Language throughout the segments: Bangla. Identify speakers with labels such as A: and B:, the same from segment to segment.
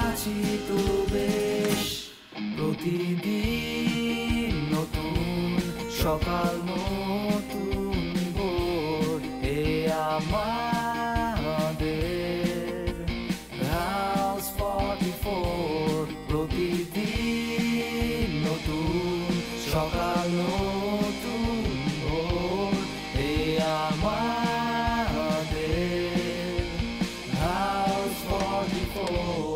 A: আছি তো বেশ, প্রতিদিন নতুন সকাল নতুন ভোর, এ আমাদের হাউস 44। প্রতিদিন নতুন সকাল নতুন ভোর, এ আমাদের হাউস 44।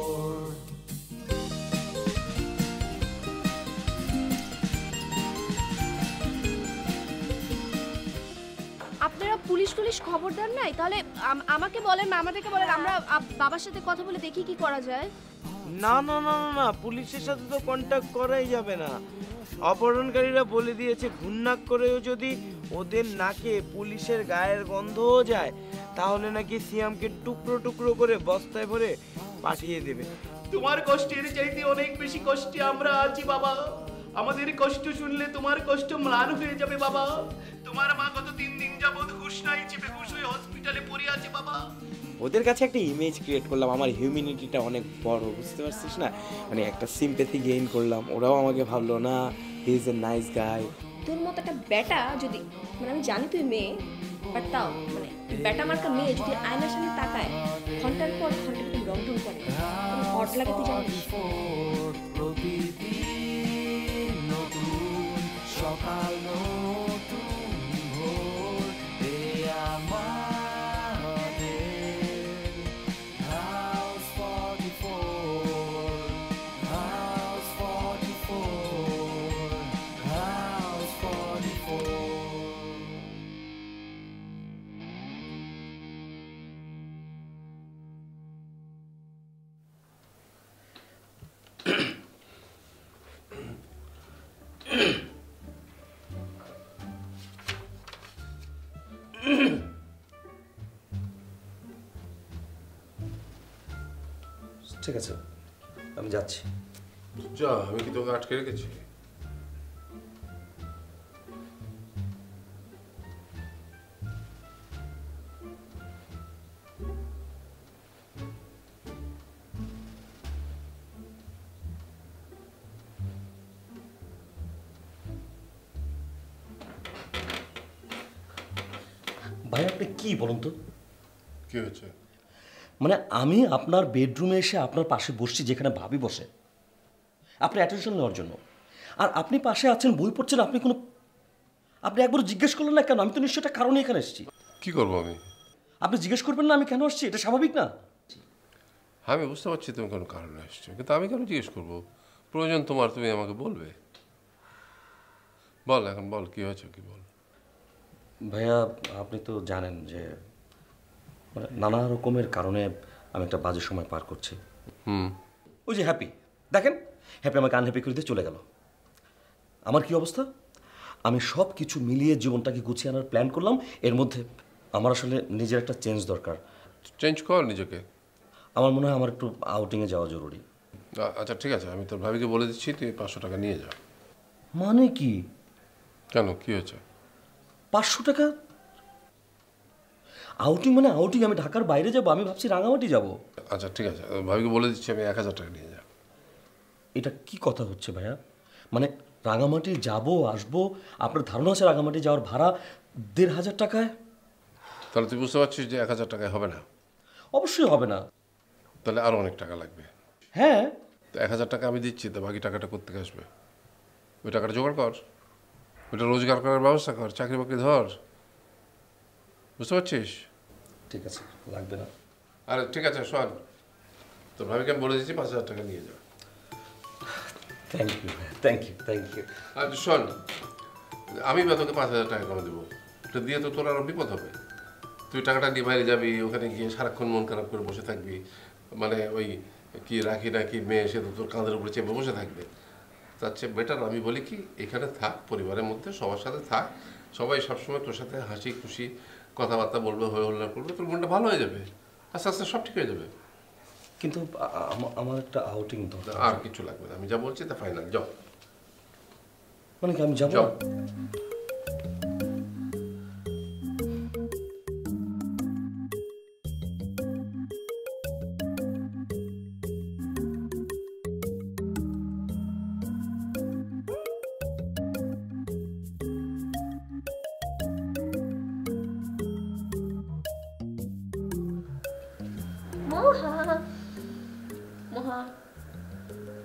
B: আপনারা পুলিশ খবর দেন নাই? তাহলে আমাকে বলেন, আমাদেরকে বলেন, আমরা বাবার সাথে কথা বলে দেখি কি করা যায়।
C: না না না না না, পুলিশের সাথে তো কন্ট্যাক্ট করাই যাবে না। অপহরণকারীরা বলে দিয়েছে ঘুণনাক করেও যদি ওদের নাকে পুলিশের গায়ের গন্ধও যায় তাহলে নাকি সিয়ামকে টুকরো টুকরো করে বস্তায় ভরে পাঠিয়ে দেবে।
D: তোমার কষ্টের চাইতে অনেক বেশি কষ্টে আমরা আছি বাবা। আমাদের কষ্ট শুনলে তোমার কষ্ট ম্লান হয়ে যাবে বাবা। তোমার মা গত 3 দিন যাবত হুঁশ নাই, চেপে হুঁশ হয়ে হসপিটালে পড়ে আছে বাবা।
C: ওদের কাছে একটা ইমেজ ক্রিয়েট করলাম, আমার হিউম্যানিটিটা অনেক বড়, বুঝতে পারছিস না? মানে একটা সিম্প্যাথি গেইন করলাম, ওরাও আমাকে ভাবলো না he is a nice guy.
B: তোর মতো একটা বেটা যদি, মানে আমি জানি তুই মেয়ে, বাট তাও মানে বেটা মার্কা মেয়ে যদি আয়নার সামনে তাকায় ঘন্টার পর ঘন্টা কিন্তু রং টং করে অট লাগে, তুই জানিস?
A: প্রতিদিন নতুন সকাল নতুন ভোর, এ আমাদের হাউস 44, হাউস 44, হাউস 44।
E: ঠিক আছে, আমি যাচ্ছি।
F: যা, আমি কি তোকে আটকে রেখেছি?
E: ভাই আপনি কি বলুন তো?
F: কি হয়েছে?
E: মানে আমি আপনার বেডরুমে এসে আপনার পাশে বসছি যেখানে ভাবি বসে, আপনার অ্যাটেনশন নেওয়ার জন্য, আর আপনি পাশে আছেন বই পড়ছেন, আপনি একবার জিজ্ঞেস করলেন না কেন? আমি তো নিশ্চয় একটা কারণে এখানে এসেছি।
F: কি করবো আমি?
E: আপনি জিজ্ঞেস করবেন না আমি কেন আসছি? এটা স্বাভাবিক না?
F: আমি বুঝতে পারছি তুমি কোনো কারণে আসছো, কিন্তু আমি কেন জিজ্ঞেস করবো? প্রয়োজন তোমার, তুমি আমাকে বলবে। বল, এখন বল, কি হয়েছে, কি বল।
E: ভাইয়া আপনি তো জানেন যে মানে নানা রকমের কারণে আমি একটা বাজে সময় পার করছি। ওই যে হ্যাপি, দেখেন হ্যাপি আমাকে আনহ্যাপি করে দিয়ে চলে গেল। আমার কি অবস্থা? আমি সব কিছু মিলিয়ে জীবনটাকে গুছিয়ে আনার প্ল্যান করলাম, এর মধ্যে আমার আসলে নিজের একটা চেঞ্জ দরকার।
F: চেঞ্জ কর নিজেকে।
E: আমার মনে হয় আমার একটু আউটিংয়ে যাওয়া জরুরি।
F: আচ্ছা ঠিক আছে, আমি তোর ভাবিকে বলে দিচ্ছি, তুই 500 টাকা নিয়ে যা।
E: মানে কি?
F: কেন, কি হয়েছে?
E: 500 টাকা আউটিং? মানে আউটিং? আমি ঢাকার বাইরে যাব, আমি ভাবছি রাঙামাটি যাব।
F: আচ্ছা ঠিক আছে, ভাবিকে বলে দিচ্ছি আমি 1000 টাকা নিয়ে যা।
E: এটা কি কথা হচ্ছে ভাইয়া? মানে রাঙামাটি যাব আসবো, আপনার ধারণা আছে রাঙামাটি যাওয়ার ভাড়া 1500 টাকায়?
F: তাহলে তুই বুঝতে পারছিস যে 1000 টাকায় হবে না।
E: অবশ্যই হবে না।
F: তাহলে আরও অনেক টাকা লাগবে।
E: হ্যাঁ,
F: তো 1000 টাকা আমি দিচ্ছি, তো বাকি টাকাটা কোত্থেকে আসবে? ওই টাকাটা জোগাড় কর, ওইটা রোজগার করার ব্যবস্থা কর, চাকরি বাকরি ধর। বুঝতে পারছিস?
E: ঠিক আছে, লাগবে না।
F: আরে ঠিক আছে, শোন, তোর ভাবিকে আমি বলে দিচ্ছি 5000 টাকা নিয়ে যা।
E: Thank you, thank you, thank you.
F: আর শোন, আমি বা তোকে 5000 টাকা কমে দেবো, এটা দিয়ে তো তোর আরও বিপদ হবে। তুই টাকাটা নিয়ে বাইরে যাবি, ওখানে গিয়ে সারাক্ষণ মন খারাপ করে বসে থাকবি, মানে ওই কি রাখি না কি মেয়ে, সে তো তোর কাঁধের উপরে চেপে বসে থাকবে। তার চেয়ে বেটার আমি বলি কি, এখানে থাক, পরিবারের মধ্যে সবার সাথে থাক, সবাই সবসময় তোর সাথে হাসি খুশি কথাবার্তা বলবে, হয়ে হল্লা করবে, তোর মনটা ভালো হয়ে যাবে, আস্তে আস্তে সব ঠিক হয়ে যাবে।
E: কিন্তু আমার একটা আউটিং দরকার।
F: আর কিছু লাগবে না, আমি যা বলছি তা ফাইনাল। যাও।
E: মানে কি আমি যাবো?
F: যাও।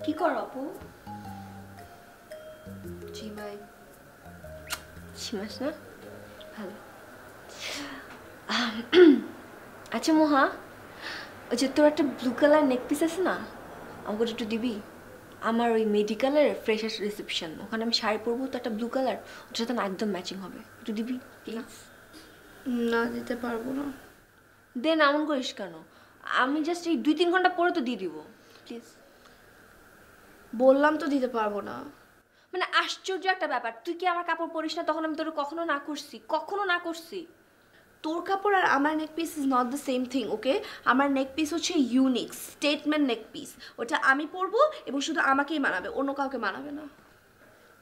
B: কি করো আপু?
G: জিমাই।
B: ঝিমাস না? ভালো। আচ্ছা মোহা, ওই যে তোর একটা ব্লু কালার নেক পিস আছে না, আমাকে একটু দিবি? আমার ওই মেডিকেলের ফ্রেশার্স রিসেপশন, ওখানে আমি শাড়ি পরবো, তো একটা ব্লু কালার, ওটার সাথে না একদম ম্যাচিং হবে, একটু দিবি প্লিজ?
G: না, দিতে পারবো না।
B: দেন এমন করিস কেন? আমি জাস্ট এই 2-3 ঘন্টা পরে তো দিয়ে দিব, প্লিজ।
G: বললাম তো দিতে পারবো না।
B: মানে আশ্চর্য একটা ব্যাপার, তুই কি আমার কাপড় পরিস না, তখন আমি তোর কখনো না করছি? কখনো না করছি?
G: তোর কাপড় আর আমার neck piece is not the same thing, okay? আমার নেক পিস হচ্ছে ইউনিক স্টেটমেন্ট নেক পিস, ওটা আমি পরবো এবং শুধু আমাকেই মানাবে, অন্য কাউকে মানাবে না।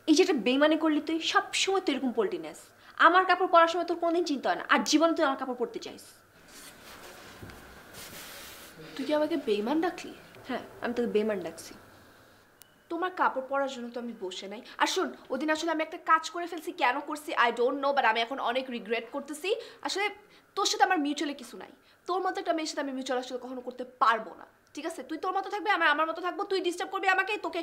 B: এই যেটা বেইমানি করলি তুই, সবসময় তুই এরকম পল্টিনেস। আমার কাপড় পরার সময় তোর কোনোদিন চিন্তা হয় না, আর জীবনে তুই আমার কাপড় পরতে চাইস।
G: তুই কি আমাকে বেইমান ডাকলি?
B: হ্যাঁ, আমি তোকে বেইমান ডাকছি।
G: তোমার কাপড় পরার জন্য তো আমি বসে নাই। আর শোন, ওদিন আসলে আমি একটা কাজ করে ফেলছি, কেন করছি আই ডোন্ট নো, বাট আমি এখন অনেক রিগ্রেট করতেছি। আসলে তোর সাথে আমার মিউচুয়ালি কিছু নাই, তোর মতো একটা মেয়ের সাথে আমি মিউচুয়াল আসলে কখনো করতে পারবো না, ঠিক আছে? তুই তোর মতো থাকবে, আমি আমার মতো থাকবো, তুই ডিস্টার্ব করবি আমাকে, তোকে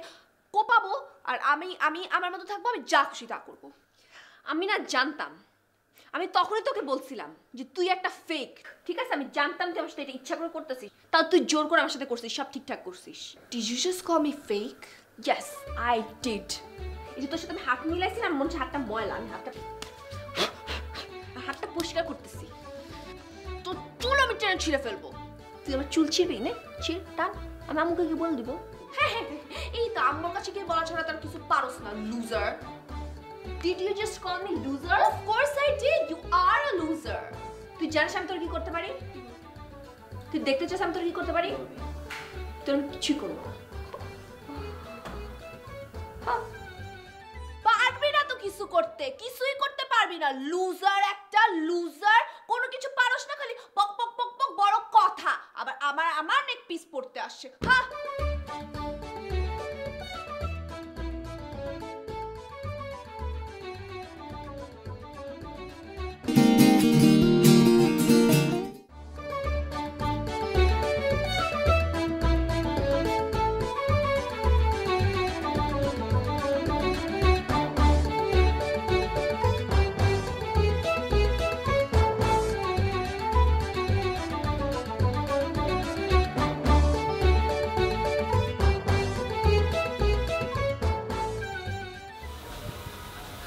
G: কোপাবো, আর আমি আমি আমার মতো থাকবো, আমি যা খুশি তা করবো।
B: আমি না জানতাম, আমি তখনই তোকে বলছিলাম যে তুই একটা ফেক, ঠিক আছে? আমি জানতাম যে আমার সাথে এটা ইচ্ছা করে করতেছিস, তাও তুই জোর করে আমার সাথে করছিস, সব ঠিকঠাক করছিস।
G: Did you just call me fake?
B: Yes, I did. এই যে তোর সাথে আমি হাত মিলাইছি না, মনে হচ্ছে হাতটা ময়লা, আমি হাতটা পরিষ্কার করতেছি। তোর চুল আমি টেনে ছিঁড়ে ফেলবো। তুই আমার চুল ছিঁড়বি না? ছিঁড়, টান, আমি আম্মুকে গিয়ে বলে দিব।
G: হ্যাঁ হ্যাঁ, এই তো আম্মুর কাছে গিয়ে বলা ছাড়া তার কিছু পারোস না, loser.
B: Did you just call me loser?
G: Of course I did. You are a loser.
B: তুই জানিস আমি তোর কি করতে পারি? তুই দেখতে চাস আমি তোর কি করতে পারি? তোর আমি কিছুই করবো না।
G: পারবি না তো কিছু করতে, কিছুই করতে পারবি না। লুজার একটা, লুজার। কোনো কিছু পারোস না, খালি পক পক পক পক বড় কথা। আবার আমার নেক পিস পড়তে আসছে। হ্যাঁ,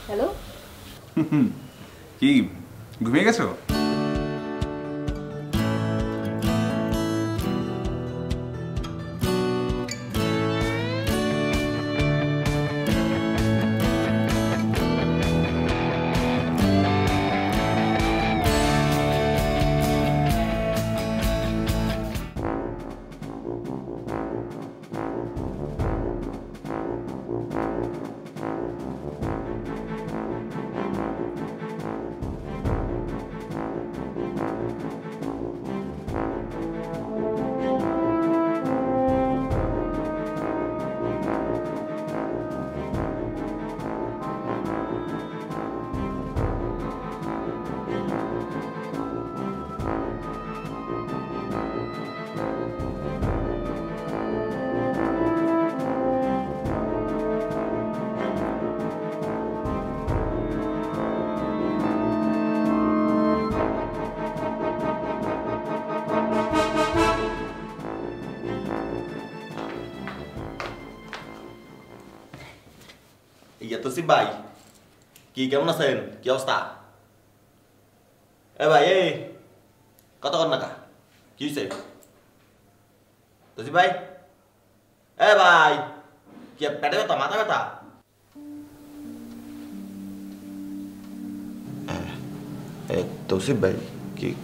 B: হ্যালো,
H: কি ঘুমিয়ে গেছো?
I: ইয়া তসিফ ভাই, কি কেমন আছেন? কি অবস্থা? এ ভাই, এই কত কর নাকা, কি হয়েছে? তসিফ ভাই, এ ভাই, কি পেটে ব্যথা, মাথা ব্যথা? তসিফ ভাই,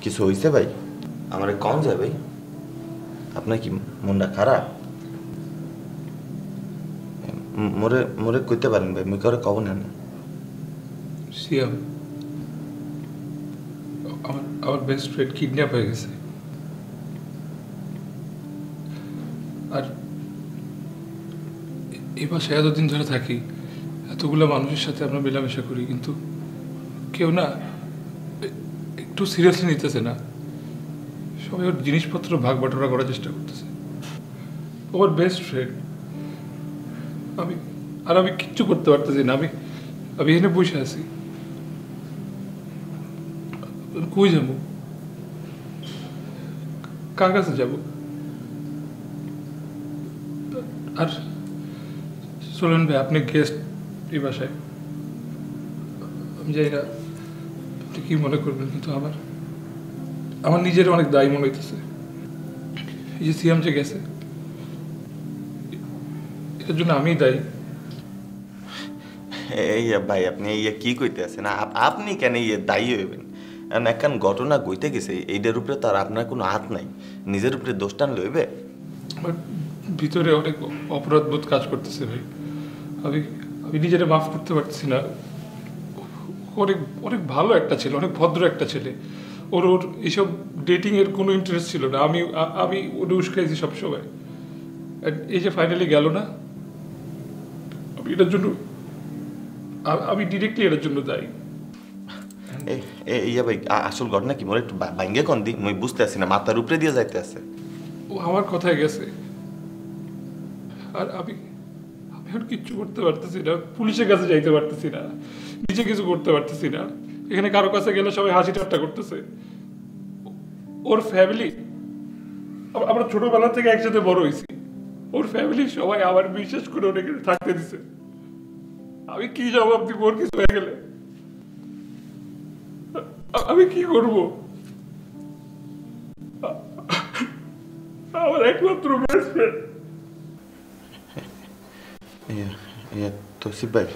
I: কিছু হয়েছে ভাই? আমার কম যায় ভাই, আপনার কি মনটা খারাপ? মোরে মোরে কইতে পারেন ভাই, মুই করে কব না।
J: সিয়াম, আমার বেস্ট ফ্রেন্ড কিডন্যাপ হয়ে গেছে। আর এই বাসায় এতদিন ধরে থাকি, এতগুলো মানুষের সাথে আমরা মেলামেশা করি, কিন্তু কেউ না একটু সিরিয়াসলি নিতেছে না। সবাই ওর জিনিসপত্র ভাগ বাটোয়ারা করার চেষ্টা করতেছে। আমার বেস্ট ফ্রেন্ড। আমি কিচ্ছু করতে পারতেছি না। আমি এখানে বসে আছি, কই যাবো, কার কাছে যাব? আর চলুন ভাই, আপনি গেস্ট এই বাসায়, আমি জানি না আপনি কি মনে করবেন, কিন্তু আমার নিজের অনেক দায়ী মনে হইতেছে। এই যে সিয়াম যে গেছে, এটার জন্য আমি দায়ী।
I: ভাই আপনি কি কইতে আছেন? আপনি কেন দায়ী হইবেন? একখান ঘটনা গইতে গেছে, এইটার উপরে তো আর আপনার কোনো হাত নাই। নিজের উপরে দোষ টানলে হইবে?
J: ভিতরে অনেক অপরাধবোধ কাজ করতেছে ভাই। আমি নিজেরা মাফ করতে পারতেছি না। অনেক অনেক ভালো একটা ছেলে, অনেক ভদ্র একটা ছেলে। ওর এইসব ডেটিং এর কোনো ইন্টারেস্ট ছিল না। আমি ওটা উস্কাইছি সবসময়। এই যে ফাইনালি গেল না, এটার জন্য আমি ডিরেক্টলি এটার জন্য দায়ী।
I: ভাই আসল ঘটনা কি মোর একটু ভাঙ্গে কোন দি মই বুঝতে আসি না, মাথার উপরে দিয়ে যাইতে আছে।
J: ও আমার কথায় গেছে, আর আমি আর কিচ্ছু করতে পারতেছি না। পুলিশের কাছে যাইতে পারতেছি না, নিজে কিছু করতে পারতেছি না। এখানে কারো কাছে গেলে সবাই হাসি ঠাট্টা করতেছে। ওর ফ্যামিলি, আমরা ছোটবেলা থেকে একসাথে বড় হয়েছি, ওর ফ্যামিলি সবাই আমার বিশ্বাস করে ওনাকে থাকতে দিছে। আমি কি জবাব দিব ওর কিছু হয়ে গেলে? আমি কি করব? আমার একমাত্র বেস্ট ফ্রেন্ড।
I: তৌসিফ ভাই,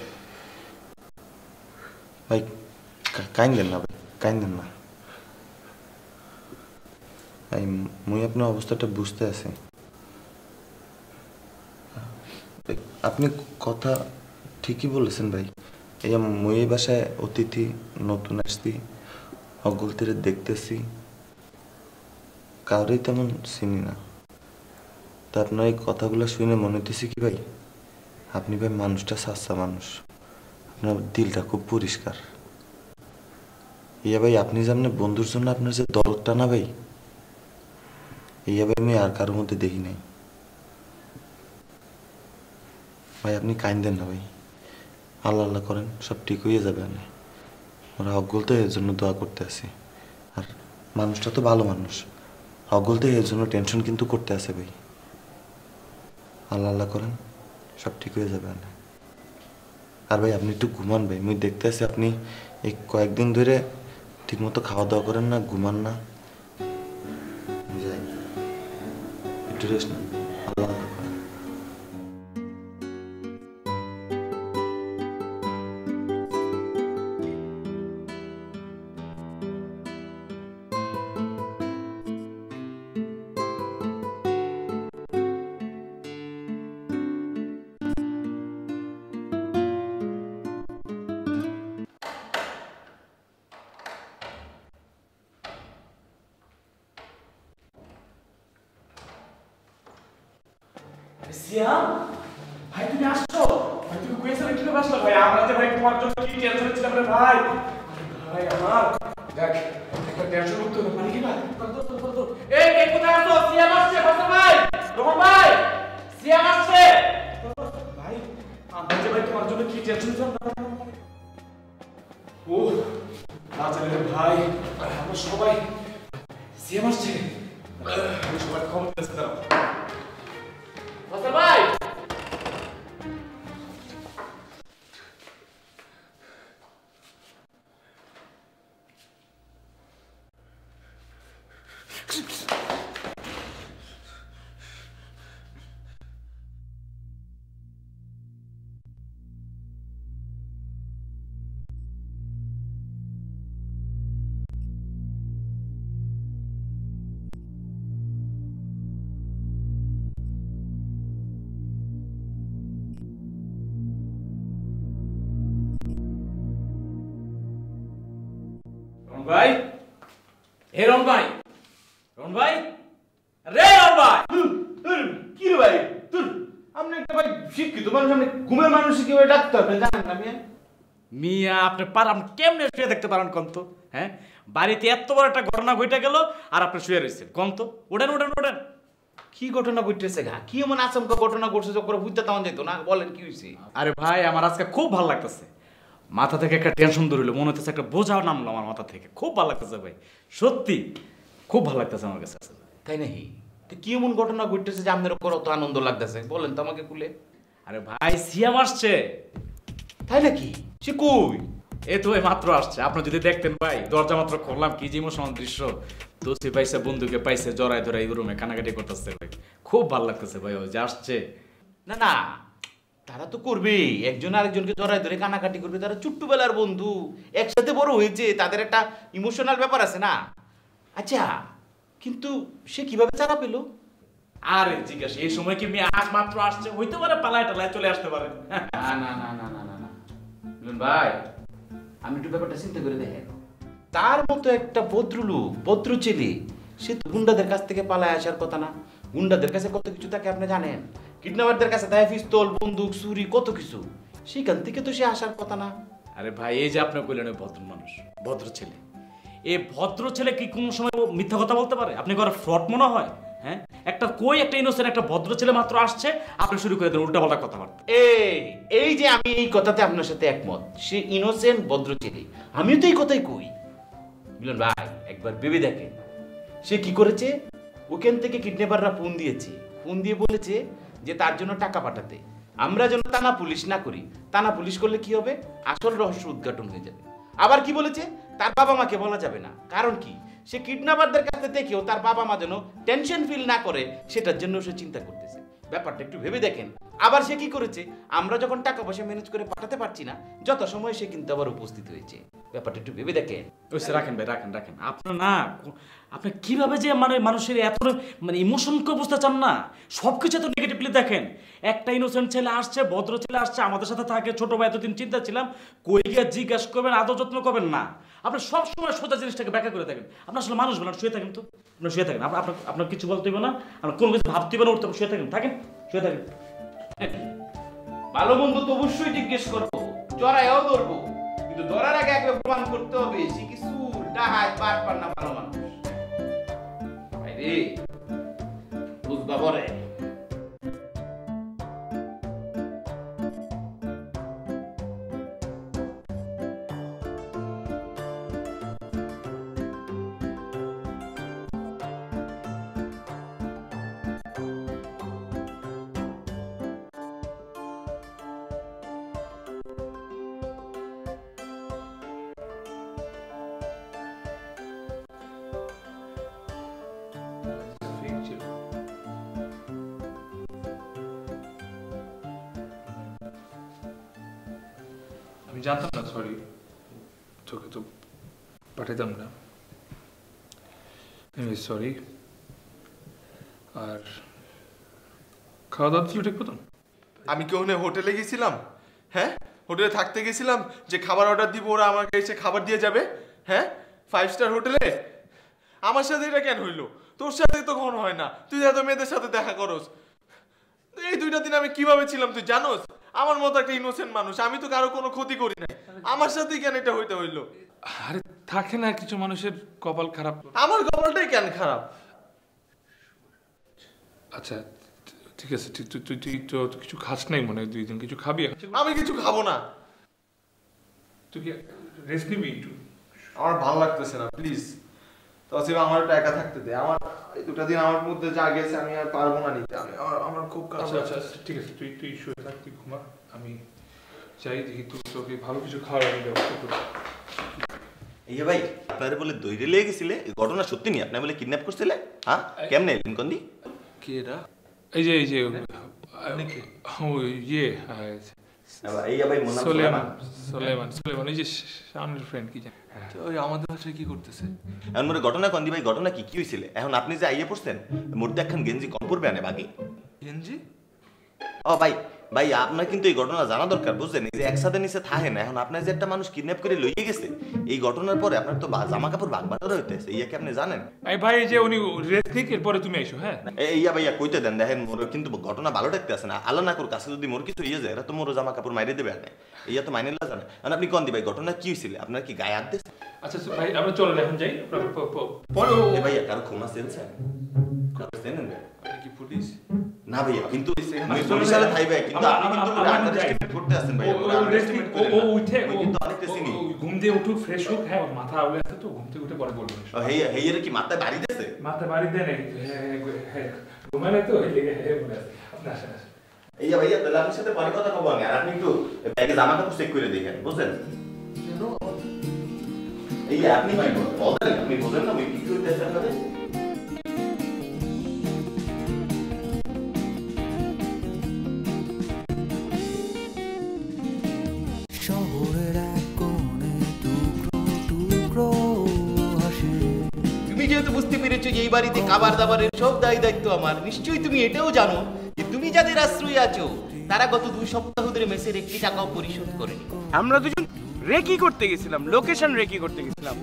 I: ভাই কাইন্দেন না, ভাই কাইন্দেন না। ভাই মুই আপনার অবস্থাটা বুঝতে আছি। আপনি কথা ঠিকই বলেছেন ভাই। মুই এই বাসায় অতিথি, নতুন আসছি, অগলতিরে দেখতেছি, কাউরেই তেমন চিনি না। তা আপনার এই কথাগুলো শুনে মনে হতেছে কি ভাই, আপনি ভাই মানুষটা সাচ্চা মানুষ, আপনার দিলটা খুব পরিষ্কার। ভাই আপনি যে আপনার বন্ধুর জন্য আপনার যে দরদটা না ভাই, ভাই আমি আর কারোর মধ্যে দেখি নাই। ভাই আপনি কাইন্দেন না ভাই, আল্লাহ আল্লাহ করেন, সব ঠিক হয়ে যাবে। আমি ওরা অগল তো এর জন্য দোয়া করতে আসি। আর মানুষটা তো ভালো মানুষ, অগল তো এর জন্য টেনশন কিন্তু করতে আসে ভাই। আল্লাহ আল্লাহ করেন, সব ঠিক হয়ে যাবে। আর ভাই আপনি একটু ঘুমান ভাই, আমি দেখতে আসি আপনি এই কয়েকদিন ধরে ঠিকমতো খাওয়া দাওয়া করেন না, ঘুমান না। যাই একটু রেস্ট নেন, আল্লাহ আল্লাহ করেন।
D: সিয়াম ভাই, তুমি আসছো ভাই? তুমি কইছিলে কিভাবে আসলে ভাই? আমরা যে ভাই তোমার জন্য কি টেনশন ছিলাম রে ভাই। ভাই আমার দেখ একটা টেনশন মুক্ত হতে পারি কিনা। এই কে কোথায় আছো? সিয়াম আসছে ফসল ভাই, রোহন ভাই, সিয়াম আসছে ভাই। আমরা যে ভাই তোমার জন্য কি টেনশন ছিলাম। ও না জানি ভাই, আমরা সবাই সিয়াম আসছে, সবাই খবর দিতে দাও ফসল ভাই। ভাই, হে রন ভাই, রন ভাই, রে রন ভাই। কি রে ভাই, তুই আপনি একটা ভাই শিক্ষিত মানুষ, আপনি ঘুমের মানুষ কিভাবে ডাকতে আপনি জানেন না? মিয়া আপনি পারেন কেমনে শুয়ে দেখতে পারেন কোন তো? হ্যাঁ, বাড়িতে এত বড় একটা ঘটনা ঘটে গেল আর আপনি শুয়ে রয়েছেন কোন তো? ওঠেন ওঠেন ওঠেন। কি ঘটনা ঘটতেছে গা? কি এমন আচমকা ঘটনা ঘটছে যে করে বুঝতে তেমন যেত না? বলেন কি হয়েছে?
K: আরে ভাই আমার আজকে খুব ভালো লাগতেছে, মাথা থেকে একটা টেনশন দূর হলো, মনে হচ্ছে একটা বোঝা নামলো আমার মাথা থেকে। খুব ভালো লাগতেছে ভাই, সত্যি খুব ভালো লাগতেছে আমার কাছে।
D: তাই নাকি? তো কি এমন ঘটনা ঘটতেছে যে আপনার উপর অত আনন্দ লাগতেছে? বলেন তো আমাকে খুলে।
K: আরে ভাই সিয়াম আসছে।
D: তাই নাকি? সে কই?
K: এই তো এই মাত্র আসছে। আপনি যদি দেখতেন ভাই, দরজা মাত্র খুললাম, কি যে ইমোশনাল দৃশ্য। দোষী পাইছে, বন্ধুকে পাইছে, জড়ায় ধরাই রুমে কানাকাটি করতেছে ভাই। খুব ভালো লাগতেছে ভাই ও যে আসছে।
D: না না, তারা তো করবেই, একজন আরেকজনকে জড়ায় ধরে কানাকাটি করবে, তারা ছোট্টবেলার বন্ধু, একসাথে বড় হয়েছে, তাদের একটা ইমোশনাল ব্যাপার আছে না? আচ্ছা, কিন্তু সে কিভাবে চারা পেলো?
K: আরে জিজ্ঞাসা, এই সময় কি মেয়ে আজ মাত্র আসছে, হইতে পারে পালায় টালায় চলে আসতে পারে।
D: না না না না না না না ভাই, আমি একটু ব্যাপারটা চিন্তা করে দেখেন। তার মতো একটা ভদ্রলোক, ভদ্র ছেলে, সে তো গুন্ডাদের কাছ থেকে পালায় আসার কথা না। গুন্ডাদের কাছে কত কিছু থাকে আপনি জানেন? কিডন্যাপারদের কাছে থাকে পিস্তল, বন্দুক, ছুরি, কত কিছু। সেখান থেকে তো সে আসার কথা না।
K: আরে ভাই, এই যে আপনি কইলেন ওই ভদ্র মানুষ, ভদ্র ছেলে, এই ভদ্র ছেলে কি কোনো সময় মিথ্যা কথা বলতে পারে? আপনি করে ফ্রড মনে হয়? হ্যাঁ, একটা ইনোসেন্ট একটা ভদ্র ছেলে মাত্র আসছে, আপনি শুরু করে দেন উল্টাপাল্টা কথাবার্তা।
D: এই যে আমি এই কথাতে আপনার সাথে একমত, সে ইনোসেন্ট ভদ্র ছেলে, আমিও তো এই কথাই কই। মিলন ভাই, একবার ভেবে দেখেন সে কি করেছে। ওখান থেকে কিডন্যাপাররা ফোন দিয়েছে, ফোন দিয়ে বলেছে যে তার জন্য টাকা পাঠাতে। আমরা যেন টানা পুলিশ না করি, টানা পুলিশ করলে কি হবে, আসল রহস্য উদ্ঘাটন হয়ে যাবে। আবার কি বলেছে, তার বাবা মাকে বলা যাবে না। কারণ কি, সে কিডন্যাপারদের কাছে দেখেও তার বাবা মা যেন টেনশন ফিল না করে, সেটার জন্য সে চিন্তা করতেছে। ব্যাপারটা একটু ভেবে দেখেন। আবার সে কি করেছে, আমরা যখন টাকা পয়সা ম্যানেজ করে পাঠাতে পারছি না, যত সময় সে কিন্তু আবার উপস্থিত হয়েছে। ব্যাপারটা একটু ভেবে দেখেন।
K: রাখেন ভাই, রাখেন রাখেন। আপনার না, আপনি কিভাবে যে মানে মানুষের এত মানে ইমোশনকে বুঝতে চান না, সবকিছু এত নেগেটিভলি দেখেন। একটা ইনোসেন্ট ছেলে আসছে, ভদ্র ছেলে আসছে, আমাদের সাথে থাকে, ছোট ভাই, এতদিন চিন্তা ছিলাম, কই গিয়ে জিজ্ঞাসা করবেন, আদর যত্ন করবেন না। আপনি সবসময় সোজা জিনিসটাকে ব্যাখ্যা করে থাকেন। আপনার আসলে মানুষ বলেন, শুয়ে থাকেন তো, আপনার শুয়ে থাকেন। আপনার কিছু বলতে হবে না, আপনার কোনো কিছু ভাবতে হবে না, উঠতে হবে, শুয়ে থাকেন, শুয়ে থাকেন।
D: ভালো মন্দ তো অবশ্যই জিজ্ঞেস করবো, জড়াইও ধরবো, কিন্তু ধরার আগে একবার প্রমাণ করতে হবে সে কিছু ডাহাই বাটপার না ভালো মানুষ। বুঝবা বলে
J: আমি জানতাম না, সরি, তোকে তো পাঠাতাম না। সরি। আর খাওয়া দাওয়া ছিল ঠিক মতন?
I: আমি কি ওখানে হোটেলে গেছিলাম? হ্যাঁ, হোটেলে থাকতে গেছিলাম যে খাবার অর্ডার দিব, ওরা আমাকে এসে খাবার দিয়ে যাবে। হ্যাঁ, 5 স্টার হোটেলে। আমার সাথে এটা কেন হইলো? তোর সাথে তো কখনো হয় না, তুই এত মেয়েদের সাথে দেখা করস। এই 2টা দিন আমি কিভাবে ছিলাম তুই জানোস? আমার মতো একটা ইনোসেন্ট মানুষ, আমি তো কারো কোনো ক্ষতি করি নাই, আমার সাথেই কেন এটা হইতে হইলো?
J: আরে থাকে না কিছু মানুষের কপাল খারাপ।
I: আমার কপালটাই কেন খারাপ?
J: আচ্ছা ঠিক আছে, তুই তো কিছু খাস নাই মনে হয় 2 দিন, কিছু খাবি?
I: আমি কিছু খাবো না।
J: তুই কি রেস্ট নিবি একটু?
I: আমার ভালো লাগতেছে না, প্লিজ তসিব আমার একটু একা থাকতে দে। আমার এই 2টা দিন আমার মধ্যে যা গেছে আমি আর পারবো না নিতে। আমার খুব খারাপ।
J: আচ্ছা ঠিক আছে, তুই শুয়ে থাক, তুই ঘুমা। আমি চাই দেখি তোকে ভালো কিছু খাওয়ার আমি ব্যবস্থা করি।
E: এই ভাই, আপনারে বলে দইরে লেগে গেছিলে, এই ঘটনা সত্যি নি? আপনি বলে কিডন্যাপ করছিলে? হ্যাঁ, কেমনে এলেন কোন দি?
J: কে এটা? এই যে ইয়ে
E: এই ভাই মোনা
J: সুলেমান, এই যে শাওনের ফ্রেন্ড, কি জানেন ওই আমাদের বাসায় কি করতেছে
E: এখন মোরে ঘটনা কোন দি ভাই? ঘটনা কি হইছিল? এখন আপনি যে আইয়ে পড়ছেন, মধ্যে একখান গেঞ্জি কম পড়বে আনে বাকি
J: গেঞ্জি?
E: ও ভাই আপনার কিন্তু এই ঘটনা জানা দরকার, বুঝলেন? এই যে একসাথে নিচে থাকে না, এখন আপনার যে একটা মানুষ কিডন্যাপ করে লইয়ে গেছে, এই ঘটনার পরে আপনার তো জামা কাপড় ভাগ বাটোয়ারা হইতেছে, ইয়া কি আপনি জানেন?
J: ভাই এই যে উনি রেস্ট নিক, এরপরে তুমি আইসো। হ্যাঁ
E: ইয়া ভাইয়া কইতে দেন, দেখেন মোর কিন্তু ঘটনা ভালো থাকতে আছে না। আল্লাহ না কর কাছে যদি মোর কিছু ইয়ে যায়, এরা তো মোর জামা কাপড় মাইরে দেবে না, ইয়া তো মাইনে লা জানে। আর আপনি কোন দি ভাই, ঘটনা কি হইছিল? আপনার কি গায়ে হাত দিছে?
J: আচ্ছা ভাই আমরা চলেন এখন যাই।
E: ভাইয়া কারো ক্ষমা চেয়েছেন?
J: কি
H: প্লিজ।
I: না ভাইয়া কিন্তু আমি বরিশালে থাইবে কিন্তু আপনি কিন্তু আন্ডারএস্টিমেট করতে আছেন ভাইয়া পুরো আন্ডারএস্টিমেট করেন
J: ও উঠে ও
I: কিন্তু অনেকটা চিনি
J: ঘুম দিয়ে উঠুক ফ্রেশ হোক হ্যাঁ ওর মাথা আউলে আছে তো ঘুম থেকে উঠে পরে বলবো
I: হেইয়ের কি মাথায় বাড়ি দিয়েছে
J: মাথা বাড়ি দেয় নাই হ্যাঁ ঘুমালে তো এই লেগে হ্যাঁ বলে আছে আপনি আসেন
I: এই ভাইয়া তাহলে আপনার সাথে পরে কথা কব আমি আর আপনি একটু ব্যাগে জামা কাপড় চেক করে দেখেন বুঝছেন এই আপনি কি বলেন আপনি বুঝেন না আমি কি করতেছি আপনাদের
A: শহরের এক কোণে টুকরো টুকরো হাসি।
D: তুমি যেহেতু বুঝতে পেরেছো যে এই বাড়িতে খাবার দাবারের সব দায়িত্ব আমার, নিশ্চয়ই তুমি এটাও জানো যে তুমি যাদের আশ্রয়ে আছো তারা গত 2 সপ্তাহ ধরে মেসের 1 টাকাও পরিশোধ করেনি।
C: আমরা দুজন রেকি করতে গেছিলাম, লোকেশন রেকি করতে গেছিলাম।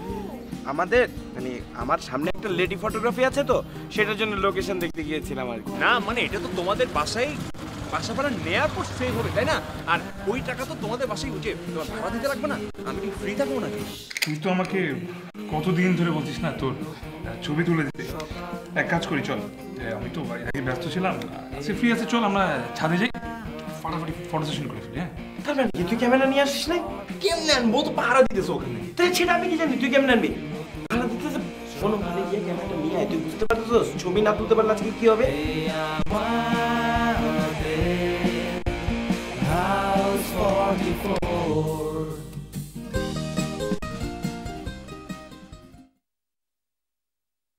C: আমাদের মানে আমার সামনে একটা লেডি ফটোগ্রাফি আছে তো সেটার জন্য লোকেশন দেখতে গিয়েছিলাম আর কি।
L: না মানে এটা তো তোমাদের বাসায় বাসা ভাড়া নেওয়ার পর সেভ হবে তাই না? আর ওই টাকা তো তোমাদের বাসায় উঠে তোমার ভাড়া দিতে লাগবে না? আমি কি ফ্রি থাকবো নাকি?
J: তুই তো আমাকে কতদিন ধরে বলছিস না তোর ছবি তুলে দিতে। এক কাজ করি চল, আমি তো আগে ব্যস্ত ছিলাম, আজকে ফ্রি আছে, চল আমরা ছাদে যাই, ফাটাফাটি ফটো সেশন করে ফেলি। হ্যাঁ
C: তার মানে তুই ক্যামেরা নিয়ে আসিস না?
L: কেমনে আনবো? তো ভাড়া দিতেছো ওখানে।
C: তাই সেটা আমি কি জানি, তুই কেমন আনবি? ভাড়া দিতেছে কোনো ভাবে গিয়ে ক্যামেরাটা নিয়ে আয়, তুই বুঝতে পারছিস ছবি না তুলতে পারলে আজকে কি হবে?
A: House 44